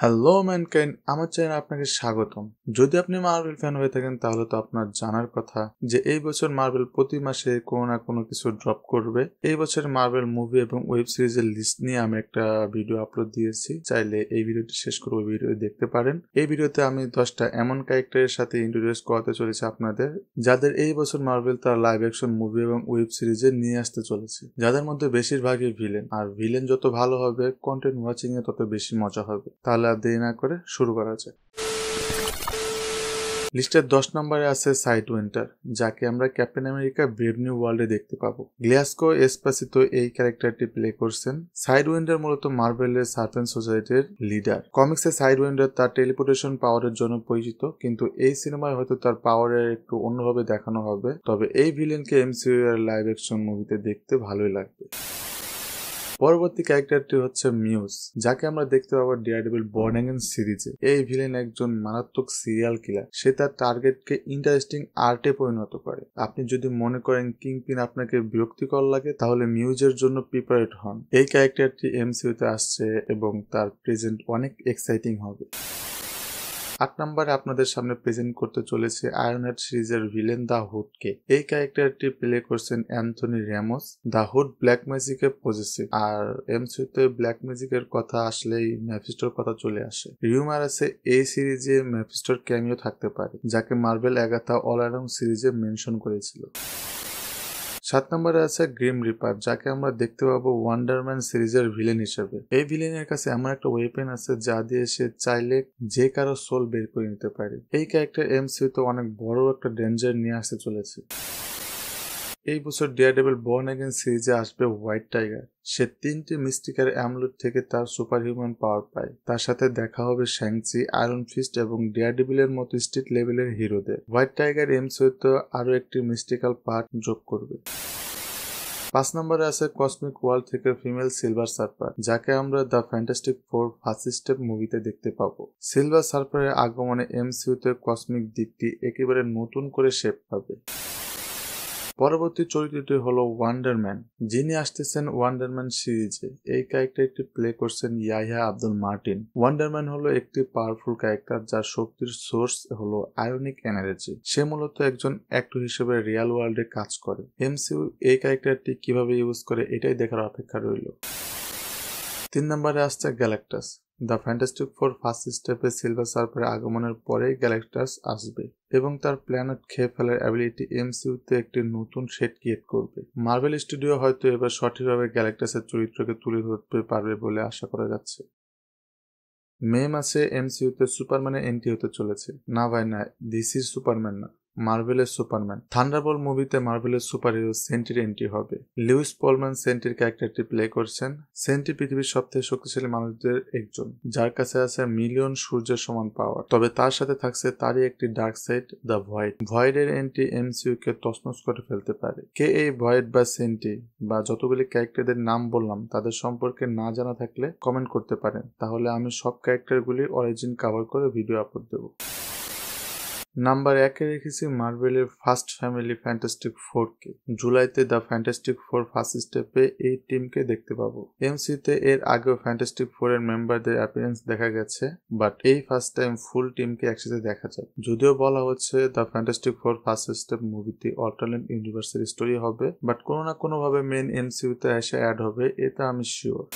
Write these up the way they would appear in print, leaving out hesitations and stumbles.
Hello mankind, আমার চ্যানেলে আপনাকে স্বাগতম। যদি আপনি মার্বেল ফ্যান হয়ে থাকেন তাহলে তো আপনার জানার কথা যে এই বছর মার্বেল প্রতি মাসে কোনো না কোনো কিছু ড্রপ করবে। এই বছর মার্বেল মুভি এবং ওয়েব সিরিজের লিস্ট নিয়ে আমি একটা ভিডিও আপলোড দিয়েছি, চাইলে এই ভিডিওটি শেষ করে ওই ভিডিও দেখতে পারেন। এই ভিডিওতে আমি 10টা এমন ক্যারেক্টারের সাথে ইন্ট্রোডিউস করাতে চলেছি আপনাদের, যাদের এই বছর মার্বেল তার লাইভ অ্যাকশন মুভি এবং ওয়েব সিরিজে নিয়ে আসতে চলেছে, যাদের মধ্যে বেশিরভাগই ভিলেন। আর ভিলেন যত ভালো হবে, কন্টেন্ট ওয়াচিং এ তত বেশি মজা হবে। তাহলে আর দেরি না করে শুরু করা যায়। লিস্টের 10 নম্বরে আছে সাইড উইন্টার, যাকে আমরা ক্যাপ্টেন আমেরিকা ব্রেভ নিউ ওয়ার্ল্ডে দেখতে পাবো। গ্লাসকো এসপাসিতো এই ক্যারেক্টারটি প্লে করছেন। সাইড উইন্টার মূলত মার্ভেলের সার্পেন্ট সোসাইটির লিডার। কমিক্সে সাইড উইন্টার তার টেলিপোর্টেশন পাওয়ারের জন্য পরিচিত, কিন্তু এই সিনেমায় হয়তো তার পাওয়ারের একটু অন্যভাবে দেখানো হবে। তবে এই ভিলেনকে এমসিইউ এর লাইভ অ্যাকশন মুভিতে দেখতে ভালোই লাগবে। পরবর্তী ক্যারেক্টারটি হচ্ছে মিউজ, যাকে আমরা দেখতে পাবো ডেয়ারডেভিল বর্ন অ্যাগেন সিরিজে। এই ভিলেন একজন মারাত্মক সিরিয়াল কিলার। সে তার টার্গেটকে ইন্টারেস্টিং আর্টে পরিণত করে। আপনি যদি মনে করেন কিংপিন আপনাকে বিরক্তিকর লাগে, তাহলে মিউজের জন্য প্রিপারেট হন। এই ক্যারেক্টারটি এমসিইউতে আসছে এবং তার প্রেজেন্ট অনেক এক্সাইটিং হবে। 8 নম্বরে আপনাদের সামনে প্রেজেন্ট করতে চলেছে আয়রনহেড সিরিজের ভিলেন দ্য হুডকে। এই ক্যারেক্টারটি প্লে করছেন Anthony Ramos. The Hood black ম্যাজিকে পজেসিভ, আর এমসিইউতে ব্ল্যাক ম্যাজিকের কথা আসলেই ম্যাফিস্টোর কথা চলে আসে। রিউমার আছে এই সিরিজে ম্যাফিস্টোর ক্যামিও থাকতে পারে, যাকে মার্বেল অ্যাগাথা অল অ্যারাউন্ড সিরিজে মেনশন করেছিল। 7 নম্বরে আছে গ্রিম রিপার, যাকে আমরা দেখতে পাবো ওয়ান্ডারম্যান সিরিজের ভিলেন হিসেবে। এই ভিলেনের কাছে এমন একটা ওয়েপেন আছে যা দিয়ে সে চাইলে যে কারো সোল বের করে নিতে পারে। এই ক্যারেক্টার এমসিইউতে অনেক বড় একটা ডেঞ্জার নিয়ে আসতে চলেছে। এই বছর ডেয়ারডেভিল বর্ন অ্যাগেন সিরিজে আসবে হোয়াইট টাইগার। সে 3টি মিস্টিকার অ্যামুলেট থেকে তার সুপার হিউম্যান পাওয়ার পায়। তার সাথে দেখা হবে শ্যাংচি, আয়রন ফিস্ট এবং ডেয়ারডেভিলের মতো স্ট্রিট লেভেলের হিরোদের। হোয়াইট টাইগার এমসিইউতে আরো একটি মিস্টিক্যাল পার্ট যোগ করবে। 5 নম্বরে আছে কসমিক ওয়ার্ল্ড থেকে ফিমেল সিলভার সার্ফার, যাকে আমরা the Fantastic Four first step মুভিতে দেখতে পাবো। সিলভার সার্ফারের আগমনে এমসিইউতে কসমিক দিকটি একেবারে নতুন করে শেপ পাবে। পরবর্তী চরিত্রটি হলো ওয়ান্ডারম্যান, যিনি আসতেছেন ওয়ান্ডারম্যান সিরিজে। এই ক্যারেক্টারটি প্লে করছেন ইয়াহিয়া আব্দুল মার্টিন। ওয়ান্ডারম্যান হলো একটি পাওয়ারফুল ক্যারেক্টার যার শক্তির সোর্স হলো আয়নিক এনার্জি। সে মূলত একজন অ্যাক্টর হিসেবে রিয়েল ওয়ার্ল্ডে কাজ করে। এমসিইউ এই ক্যারেক্টারটি কিভাবে ইউজ করে এটাই দেখার অপেক্ষা রইল। 3 নম্বরে আসছে Galactus. The Fantastic Four first স্টেপে সিলভার সার্ফারের আগমনের পরেই গ্যালাক্টাস আসবে এবং তার প্ল্যানেট খেয়ে ফেলার অ্যাবিলিটি এমসিইউতে একটি নতুন শেড ক্রিয়েট করবে। মার্বেল স্টুডিও হয়তো এবার সঠিকভাবে গ্যালাক্টাসের চরিত্রকে তুলে ধরতে পারবে বলে আশা করা যাচ্ছে। মে মাসে এমসিইউতে সুপারম্যানের এন্ট্রি হতে চলেছে। না ভাই না, দিস ইজ সুপারম্যান না, মার্ভেলের সুপারম্যান। থান্ডারবোল্ট মুভিতে মার্ভেলের সুপার হিরো সেন্টির এন্ট্রি হবে। লুইস পলম্যান সেন্টির ক্যারেক্টারটি প্লে করছেন। সেন্টি পৃথিবীর সবথেকে শক্তিশালী মানুষদের একজন, যার কাছে আছে মিলিয়ন সূর্যের সমান পাওয়ার। তবে তার সাথে থাকছে তারই একটি ডার্ক সাইড, দ্য ভয়েড। ভয়েডের এন্ট্রি এমসিইউ কে তছনছ করে ফেলতে পারে। কে এই ভয়েড বা সেন্টি বা যতগুলি ক্যারেক্টারদের নাম বললাম তাদের সম্পর্কে না জানা থাকলে কমেন্ট করতে পারেন, তাহলে আমি সব ক্যারেক্টারগুলির অরিজিন কভার করে ভিডিও আপলোড দেবো। নাম্বার 1-এ রেখেছি মার্ভেলের ফার্স্ট ফ্যামিলি ফ্যান্টাস্টিক ফোরকে। জুলাইতে দ্য ফ্যান্টাস্টিক ফোর ফার্স্ট স্টেপে এই টিমকে দেখতে পাবো। এমসিইউতে এর আগেও ফ্যান্টাস্টিক ফোরের মেম্বারদের অ্যাপিয়ারেন্স দেখা গেছে, বাট এই ফার্স্ট টাইম ফুল টিমকে একসাথে দেখা যায়। যদিও বলা হচ্ছে the Fantastic Four first step মুভিটি অল্টারনেট ইউনিভার্সের স্টোরি হবে, বাট কোনো না কোনো ভাবে মেন এমসিইউতে এসে অ্যাড হবে, এটা আমি শিওর।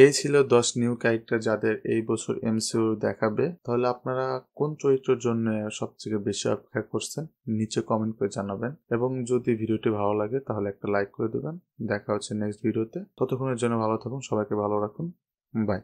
এই ছিল 10 নিউ ক্যারেক্টার যাদের এই বছর এমসিইউ দেখাবে। তাহলে আপনারা কোন চরিত্রের জন্য সবথেকে বেশি অপেক্ষা করছেন নিচে কমেন্ট করে জানাবেন, এবং যদি ভিডিওটি ভালো লাগে তাহলে একটা লাইক করে দেবেন। দেখা হচ্ছে নেক্সট ভিডিওতে। ততক্ষণের জন্য ভালো থাকুন, সবাইকে ভালো রাখুন, বাই।